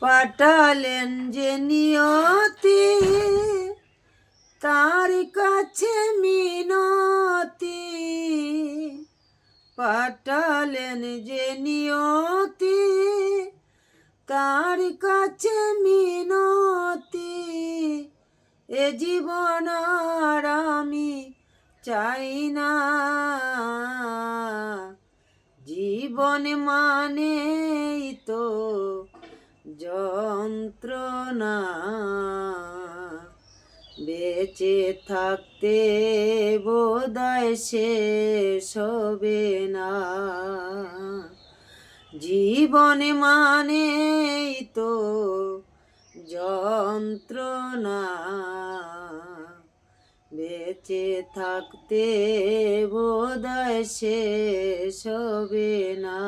পাঠালেন যে নিয়তি, তার কাছে মিনতি। পাঠালেন যে নিয়তি, তার কাছে মিনতি। এ জীবন আর আমি চাই না, জীবন মানেই তো যন্ত্রণা। বেঁচে থাকতে বোধহয় শেষ হবে না, জীবন মানেই তো যন্ত্রণা। বেঁচে থাকতে বোধহয় শেষ হবে না।